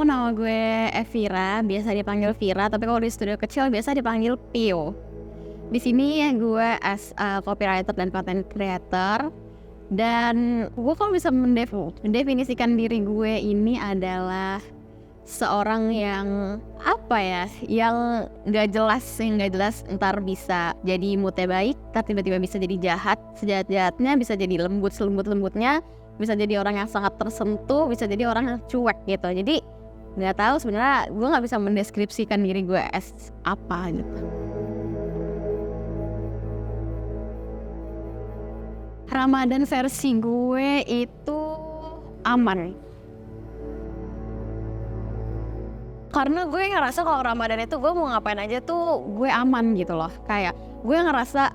nama gue Evira, biasa dipanggil Vira, tapi kalau di studio kecil biasa dipanggil Pio. Di sini gue as a copywriter dan content creator. Dan gue kalau bisa mendefinisikan diri gue ini adalah seorang yang yang nggak jelas ntar bisa jadi moodnya baik, ntar tiba-tiba bisa jadi jahat, sejahat-jahatnya, bisa jadi lembut selembut-lembutnya, bisa jadi orang yang sangat tersentuh, bisa jadi orang yang cuek gitu. Jadi nggak tahu sebenarnya gue nggak bisa mendeskripsikan diri gue as apa gitu. Ramadan versi gue itu aman. Karena gue ngerasa kalau Ramadan itu gue mau ngapain aja tuh gue aman gitu loh. Kayak gue ngerasa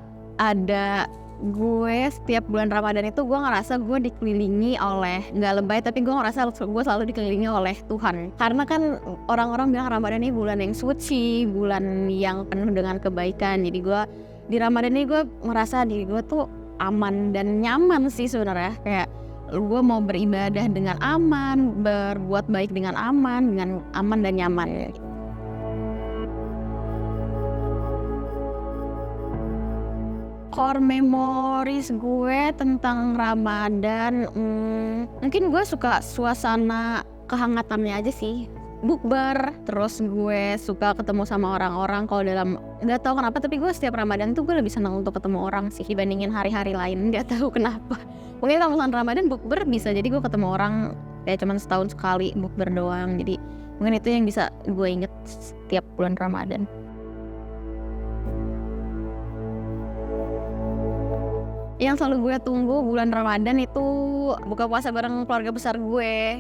gue setiap bulan Ramadan itu gue ngerasa gue dikelilingi oleh, nggak lebay tapi gue ngerasa gue selalu dikelilingi oleh Tuhan. Karena kan orang-orang bilang Ramadan ini bulan yang suci, bulan yang penuh dengan kebaikan. Jadi gue di Ramadan ini gue ngerasa diri gue tuh aman dan nyaman sih sebenarnya. Kayak gue mau beribadah dengan aman, berbuat baik dengan aman dan nyaman. Core memories gue tentang Ramadan, mungkin gue suka suasana kehangatannya aja sih. Bukber, terus gue suka ketemu sama orang-orang. Kalau nggak tahu kenapa, tapi gue setiap Ramadan tuh gue lebih senang untuk ketemu orang sih dibandingin hari-hari lain. Nggak tahu kenapa. Mungkin kalau misalnya Ramadan bukber bisa jadi gue ketemu orang kayak cuman setahun sekali bukber doang. Jadi mungkin itu yang bisa gue inget setiap bulan Ramadan. Yang selalu gue tunggu bulan Ramadan itu buka puasa bareng keluarga besar gue.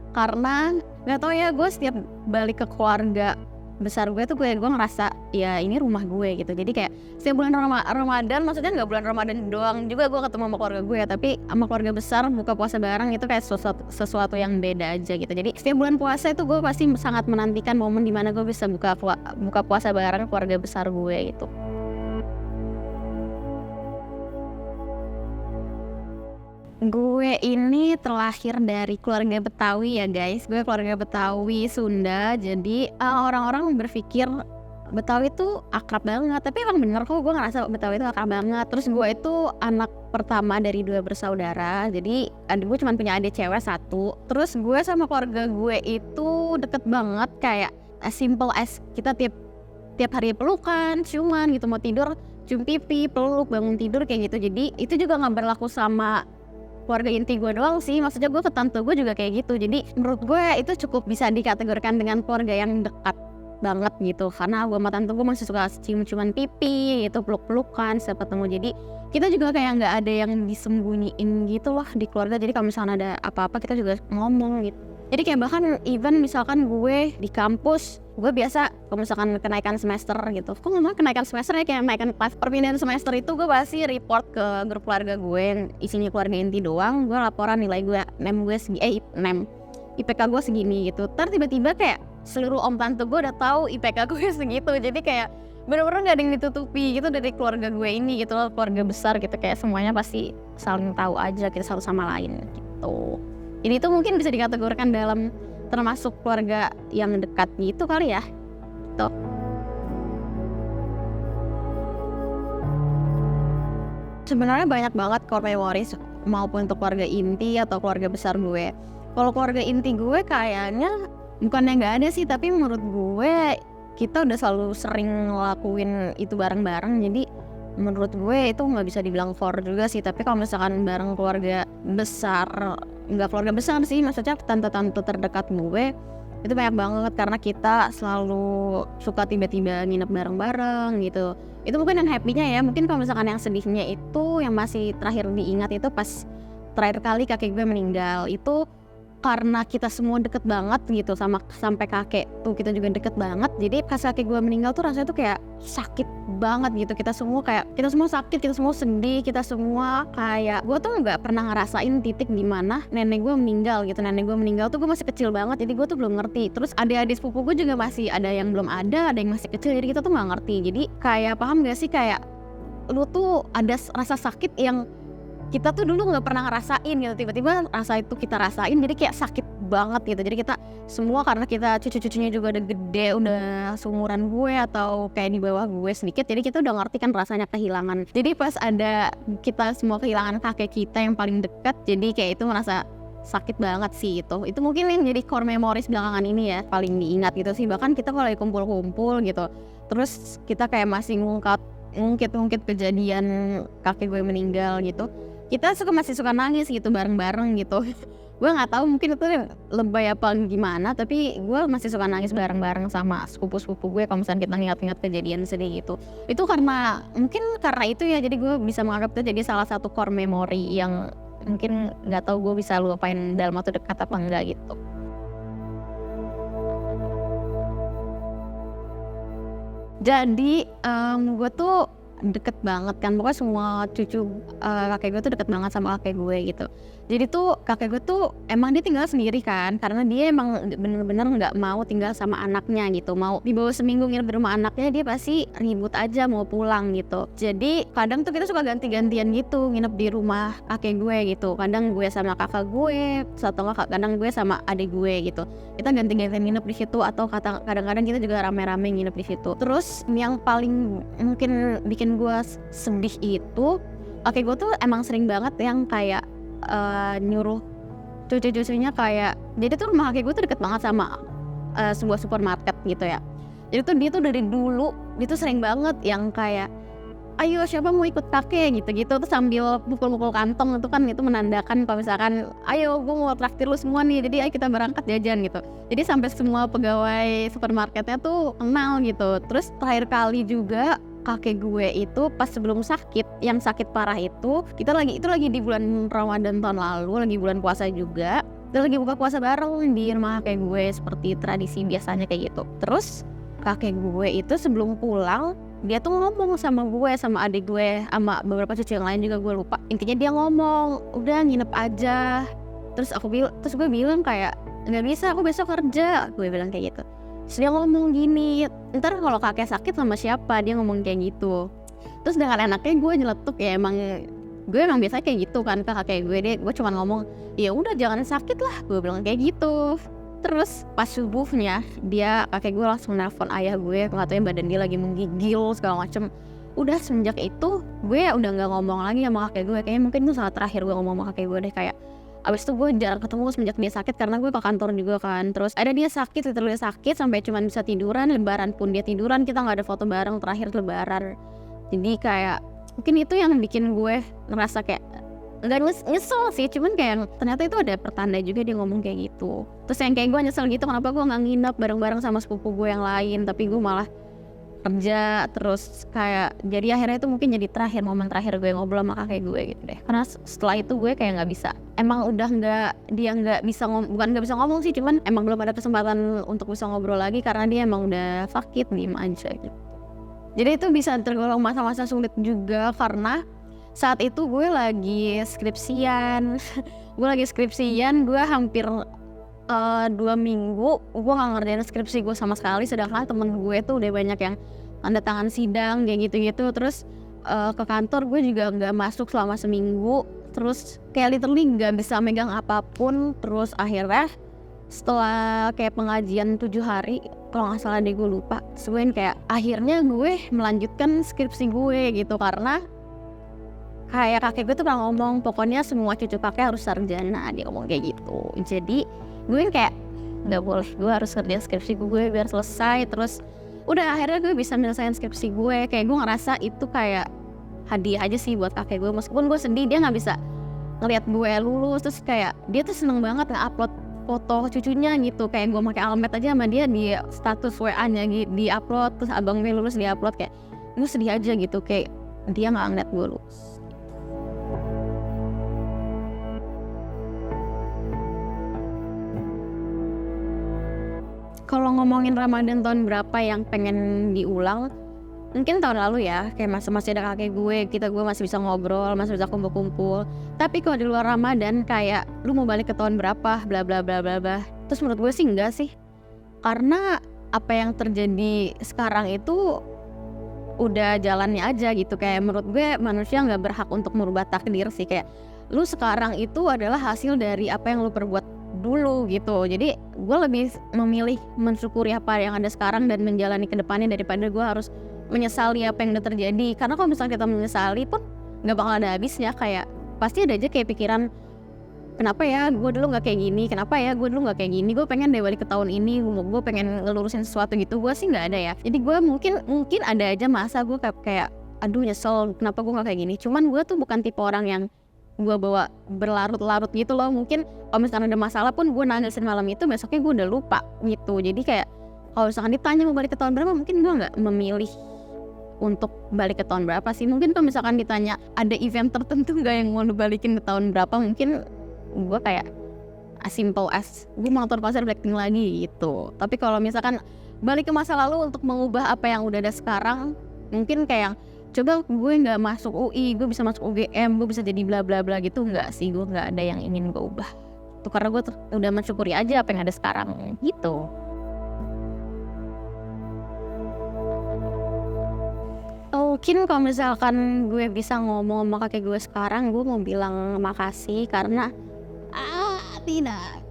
Karena nggak tahu ya, gue setiap balik ke keluarga besar gue tuh gue ngerasa ya ini rumah gue gitu. Jadi kayak setiap bulan Ramadan, maksudnya nggak bulan Ramadan doang juga gue ketemu sama keluarga gue, tapi sama keluarga besar buka puasa bareng itu kayak sesuatu yang beda aja gitu. Jadi setiap bulan puasa itu gue pasti sangat menantikan momen dimana gue bisa buka puasa bareng keluarga besar gue gitu. Gue ini terlahir dari keluarga Betawi ya guys. Gue keluarga Betawi Sunda. Jadi orang-orang berpikir Betawi itu akrab banget. Tapi emang bener kok, gue ngerasa Betawi itu akrab banget. Terus gue itu anak pertama dari 2 bersaudara. Jadi gue cuma punya adik cewek 1. Terus gue sama keluarga gue itu deket banget. Kayak as simple as kita tiap hari pelukan, ciuman gitu. Mau tidur cium pipi, peluk, bangun tidur kayak gitu. Jadi itu juga gak berlaku sama keluarga inti gue doang sih, maksudnya gue ke tante gue juga kayak gitu. Jadi menurut gue itu cukup bisa dikategorikan dengan keluarga yang dekat banget gitu. Karena gue sama tante gue masih suka cium-ciuman pipi gitu, peluk-pelukan setiap ketemu. Jadi kita juga kayak nggak ada yang disembunyiin gitu loh di keluarga. Jadi kalau misalnya ada apa-apa kita juga ngomong gitu. Jadi kayak bahkan even misalkan gue di kampus, gue biasa kalau misalkan kenaikan semester gitu, kok ngomong kenaikan semester ya, kayak kenaikan kelas perpindahan semester itu gue pasti report ke grup keluarga gue yang isinya keluarga inti doang. Gue laporan nilai gue, IPK gue segini gitu. Ntar tiba-tiba kayak seluruh om tante gue udah tahu IPK gue segitu. Jadi kayak bener-bener gak ada yang ditutupi gitu dari keluarga gue ini gitu loh, keluarga besar gitu. Kayak semuanya pasti saling tahu aja kita satu sama lain gitu. Ini tuh mungkin bisa dikategorikan dalam termasuk keluarga yang dekat gitu kali ya. Tuh. Sebenarnya banyak banget core memories maupun untuk keluarga inti atau keluarga besar gue. Kalau keluarga inti gue kayaknya bukannya nggak ada sih, tapi menurut gue kita udah selalu sering ngelakuin itu bareng-bareng. Jadi menurut gue itu nggak bisa dibilang core juga sih. Tapi kalau misalkan bareng keluarga besar, nggak keluarga besar sih, maksudnya tante-tante terdekat gue itu banyak banget, karena kita selalu suka tiba-tiba nginep bareng-bareng gitu. Itu mungkin yang happy-nya ya. Mungkin kalau misalkan yang sedihnya itu yang masih terakhir diingat itu pas terakhir kali kakek gue meninggal. Itu karena kita semua deket banget gitu, sampai kakek tuh kita juga deket banget. Jadi pas kakek gue meninggal tuh rasanya tuh kayak sakit banget gitu. Kita semua sakit, kita semua sedih, kita semua kayak, gue tuh nggak pernah ngerasain titik dimana nenek gue meninggal gitu. Nenek gue meninggal tuh gue masih kecil banget, jadi gue tuh belum ngerti. Terus adik-adik sepupu gue juga masih ada yang belum ada yang masih kecil, jadi kita tuh nggak ngerti. Jadi kayak paham gak sih, kayak lu tuh ada rasa sakit yang kita tuh dulu nggak pernah ngerasain gitu, tiba-tiba rasa itu kita rasain, jadi kayak sakit banget gitu. Jadi kita semua, karena kita cucu-cucunya juga udah gede, udah seumuran gue atau kayak di bawah gue sedikit, jadi kita udah ngerti kan rasanya kehilangan. Jadi pas ada kita semua kehilangan kakek kita yang paling dekat, jadi kayak itu merasa sakit banget sih itu. Itu mungkin yang jadi core memories belakangan ini ya, paling diingat gitu sih. Bahkan kita kalau lagi kumpul-kumpul gitu, terus kita kayak masih ngungkit kejadian kakek gue meninggal gitu, kita masih suka nangis gitu bareng-bareng gitu. Gue nggak tahu mungkin itu lebay apa gimana, tapi gue masih suka nangis bareng-bareng sama sepupu-sepupu gue kalau misalnya kita ingat-ingat kejadian sedih gitu. Itu karena itu ya, jadi gue bisa menganggap itu jadi salah satu core memory yang mungkin nggak tahu gue bisa lupain dalam waktu dekat apa enggak gitu. Jadi gue tuh deket banget kan, pokoknya semua cucu kakek gue tuh deket banget sama kakek gue gitu. Jadi tuh kakek gue tuh emang dia tinggal sendiri kan, karena dia emang bener-bener nggak mau tinggal sama anaknya gitu. Mau dibawa seminggu nginep di rumah anaknya, dia pasti ribut aja mau pulang gitu. Jadi kadang tuh kita suka ganti-gantian gitu nginep di rumah kakek gue gitu. Kadang gue sama kakak gue, kadang gue sama adik gue gitu. Kita ganti-gantian nginep di situ, atau kadang-kadang kita juga rame-rame nginep di situ. Terus yang paling mungkin bikin gue sedih itu, kakek gue tuh emang sering banget yang kayak nyuruh cucu-cucunya kayak, jadi tuh rumah kakek gue tuh deket banget sama sebuah supermarket gitu ya. Jadi tuh dia tuh dari dulu dia tuh sering banget yang kayak, ayo siapa mau ikut kakek gitu-gitu, tuh sambil pukul-pukul kantong. Itu kan itu menandakan kalau misalkan, ayo gue mau traktir lu semua nih, jadi ayo kita berangkat jajan gitu. Jadi sampai semua pegawai supermarketnya tuh kenal gitu. Terus terakhir kali juga kakek gue itu pas sebelum sakit, yang sakit parah itu, itu lagi di bulan Ramadan tahun lalu, lagi bulan puasa juga. Kita lagi buka puasa bareng di rumah kakek gue seperti tradisi biasanya kayak gitu. Terus kakek gue itu sebelum pulang, dia tuh ngomong sama gue, sama adik gue, sama beberapa cucu yang lain juga gue lupa. Intinya dia ngomong, udah nginep aja. Terus gue bilang kayak, nggak bisa, aku besok kerja. Gue bilang kayak gitu. Terus dia ngomong gini, ntar kalau kakek sakit sama siapa? Dia ngomong kayak gitu. Terus dengan enaknya gue nyeletuk ya, gue emang biasa kayak gitu kan ke kakek gue cuma ngomong, ya udah jangan sakit lah, gue bilang kayak gitu. Terus pas subuhnya kakek gue langsung nelpon ayah gue, katanya badan dia lagi menggigil segala macem. Udah semenjak itu gue udah nggak ngomong lagi sama kakek gue. Kayaknya mungkin itu saat terakhir gue ngomong sama kakek gue deh. Kayak abis itu gue jarang ketemu semenjak dia sakit, karena gue ke kantor juga kan. Terus ada dia sakit, literally sakit sampai cuma bisa tiduran. Lebaran pun dia tiduran, kita nggak ada foto bareng terakhir lebaran. Jadi kayak mungkin itu yang bikin gue ngerasa kayak nggak nyesel sih, cuman kayak ternyata itu ada pertanda juga dia ngomong kayak gitu. Terus yang kayak gue nyesel gitu, kenapa gue nggak nginep bareng-bareng sama sepupu gue yang lain, tapi gue malah kerja. Terus kayak jadi akhirnya itu mungkin jadi momen terakhir gue ngobrol sama kakek gue gitu deh. Karena setelah itu gue kayak nggak bisa, emang udah nggak bisa bukan nggak bisa ngomong sih, cuman emang belum ada kesempatan untuk bisa ngobrol lagi karena dia emang udah sakit, diem aja gitu. Jadi itu bisa tergolong masa-masa sulit juga, karena saat itu gue lagi skripsian. Gue hampir 2 minggu gue gak ngerjain skripsi gue sama sekali. Sedangkan temen gue tuh udah banyak yang tanda tangan sidang kayak gitu-gitu. Terus ke kantor gue juga gak masuk selama seminggu. Terus kayak literally gak bisa megang apapun. Terus akhirnya setelah kayak pengajian 7 hari, kalau gak salah deh gue lupa, terus kayak akhirnya gue melanjutkan skripsi gue gitu. Karena kayak kakek gue tuh pernah ngomong, pokoknya semua cucu kakek harus sarjana, dia ngomong kayak gitu. Jadi gue kayak nggak boleh, gue harus kerja skripsi gue biar selesai. Terus udah akhirnya gue bisa menyelesaikan skripsi gue. Kayak gue ngerasa itu kayak hadiah aja sih buat kakek gue. Meskipun gue sedih dia nggak bisa ngeliat gue lulus. Terus kayak dia tuh seneng banget nge-upload foto cucunya gitu. Kayak gue pakai almet aja sama dia di status WA-nya di upload. Terus abang gue lulus di upload, kayak gue sedih aja gitu, kayak dia nggak ngeliat gue lulus. Kalau ngomongin Ramadan tahun berapa yang pengen diulang, mungkin tahun lalu ya, kayak masih ada kakek gue masih bisa ngobrol, masih bisa kumpul-kumpul. Tapi kalau di luar Ramadan kayak lu mau balik ke tahun berapa, bla bla bla bla bla. Terus menurut gue sih enggak sih, karena apa yang terjadi sekarang itu udah jalannya aja gitu. Kayak menurut gue manusia nggak berhak untuk merubah takdir sih. Kayak lu sekarang itu adalah hasil dari apa yang lu perbuat dulu gitu. Jadi gue lebih memilih mensyukuri apa yang ada sekarang dan menjalani ke depannya daripada gue harus menyesali apa yang udah terjadi. Karena kalau misalnya kita menyesali pun gak bakal ada habisnya, kayak pasti ada aja kayak pikiran, kenapa ya gue dulu gak kayak gini, kenapa ya gue dulu gak kayak gini, gue pengen deh balik ke tahun ini, gue pengen ngelurusin sesuatu gitu. Gue sih gak ada ya. Jadi gue mungkin ada aja masa gue kayak aduh nyesel kenapa gue gak kayak gini. Cuman gue tuh bukan tipe orang yang gue bawa berlarut-larut gitu loh. Mungkin kalau misalkan ada masalah pun gue nangisin malam itu, besoknya gue udah lupa gitu. Jadi kayak kalau misalkan ditanya mau balik ke tahun berapa, mungkin gue gak memilih untuk balik ke tahun berapa sih. Mungkin kalau misalkan ditanya ada event tertentu gak yang mau balikin ke tahun berapa, mungkin gue kayak as simple as gue mau nonton konser Blackpink lagi gitu. Tapi kalau misalkan balik ke masa lalu untuk mengubah apa yang udah ada sekarang, mungkin kayak coba gue nggak masuk UI, gue bisa masuk UGM, gue bisa jadi bla bla bla gitu. Nggak sih, gue nggak ada yang ingin gue ubah tuh, karena gue udah mensyukuri aja apa yang ada sekarang gitu. Mungkin kalau misalkan gue bisa ngomong sama kakek gue sekarang, gue mau bilang makasih karena tidak,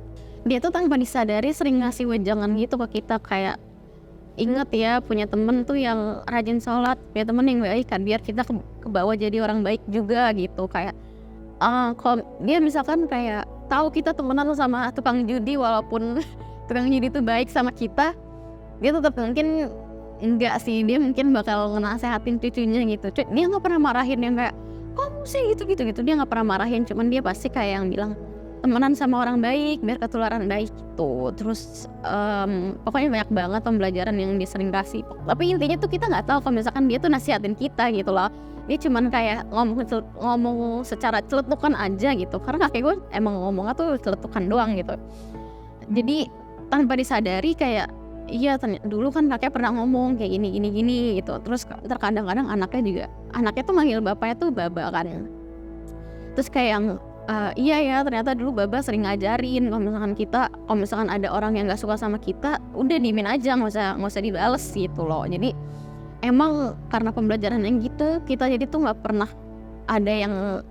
dia tuh tanpa disadari sering ngasih wejangan gitu ke kita, kayak ingat ya punya temen tuh yang rajin sholat, punya temen yang baik kan, biar kita ke bawah jadi orang baik juga gitu. Kayak kalau dia misalkan kayak tahu kita temenan sama tukang judi, walaupun tukang judi itu baik sama kita, dia tetap mungkin enggak sih, dia mungkin bakal ngenasehatin cucunya gitu. Dia nggak pernah marahin yang kayak kamu sih gitu, dia nggak pernah marahin. Cuman dia pasti kayak yang bilang temenan sama orang baik biar ketularan baik gitu. Terus pokoknya banyak banget pembelajaran yang dia sering kasih. Tapi intinya tuh kita nggak tahu kalau misalkan dia tuh nasihatin kita gitu loh. Dia cuman kayak ngomong secara celetukan aja gitu. Karena kakek gue emang ngomongnya tuh celetukan doang gitu. Jadi tanpa disadari kayak iya, dulu kan kakek pernah ngomong kayak gini gitu. Terus terkadang-kadang anaknya tuh manggil bapaknya tuh baba kan. Terus kayak yang iya ya, ternyata dulu baba sering ngajarin kalau misalkan ada orang yang nggak suka sama kita, udah diemin aja, nggak usah dibales gitu loh. Jadi emang karena pembelajaran yang gitu, kita jadi tuh nggak pernah ada yang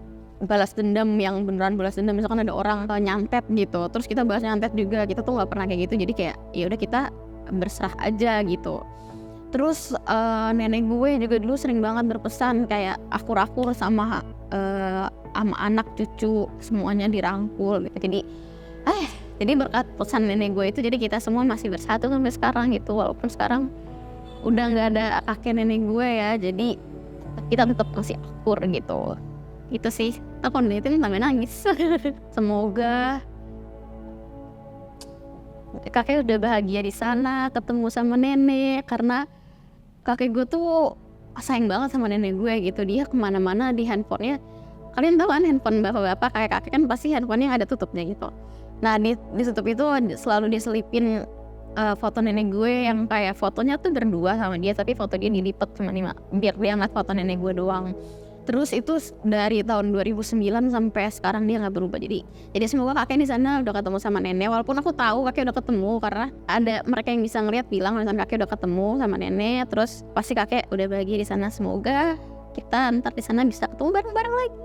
balas dendam, yang beneran balas dendam. Misalkan ada orang nyantet gitu, terus kita balas nyantet juga, kita tuh nggak pernah kayak gitu. Jadi kayak ya udah kita berserah aja gitu. Terus nenek gue juga dulu sering banget berpesan kayak akur-akur sama anak cucu, semuanya dirangkul gitu. Jadi berkat pesan nenek gue itu, jadi kita semua masih bersatu sampai sekarang gitu. Walaupun sekarang udah nggak ada kakek nenek gue ya, jadi kita tetap masih akur gitu. Itu sih, aku ngeliatin sampai nangis. Semoga kakek udah bahagia di sana, ketemu sama nenek, karena kakek gue tuh sayang banget sama nenek gue gitu. Dia kemana-mana di handphonenya, kalian tahu kan handphone bapak-bapak kayak kakek kan pasti handphonenya ada tutupnya gitu. Nah di tutup itu selalu diselipin foto nenek gue yang kayak fotonya tuh berdua sama dia, tapi foto dia dilipat sama biar dia ngeliat foto nenek gue doang. Terus itu dari tahun 2009 sampai sekarang dia nggak berubah. Jadi semoga kakek di sana udah ketemu sama nenek. Walaupun aku tahu kakek udah ketemu, karena ada mereka yang bisa ngeliat bilang misalnya kakek udah ketemu sama nenek. Terus pasti kakek udah bahagia di sana. Semoga kita ntar di sana bisa ketemu bareng-bareng lagi.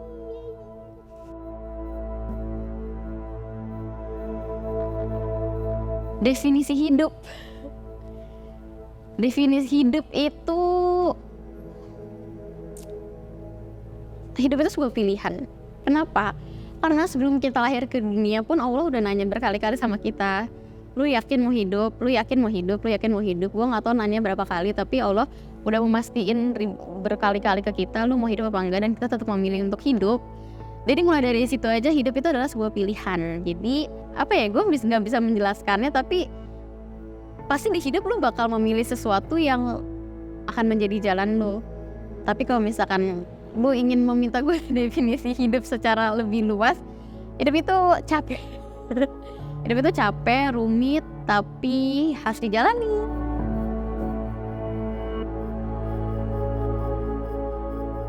Definisi hidup itu, hidup itu sebuah pilihan. Kenapa? Karena sebelum kita lahir ke dunia pun Allah udah nanya berkali-kali sama kita, lu yakin mau hidup? Gue gak tahu nanya berapa kali, tapi Allah udah memastiin berkali-kali ke kita, lu mau hidup apa enggak, dan kita tetap memilih untuk hidup. Jadi mulai dari situ aja, hidup itu adalah sebuah pilihan. Jadi apa ya, gue gak bisa menjelaskannya, tapi pasti di hidup lu bakal memilih sesuatu yang akan menjadi jalan lu. Tapi kalau misalkan lu ingin meminta gue definisi hidup secara lebih luas, hidup itu capek. Hidup itu capek, rumit, tapi harus dijalani.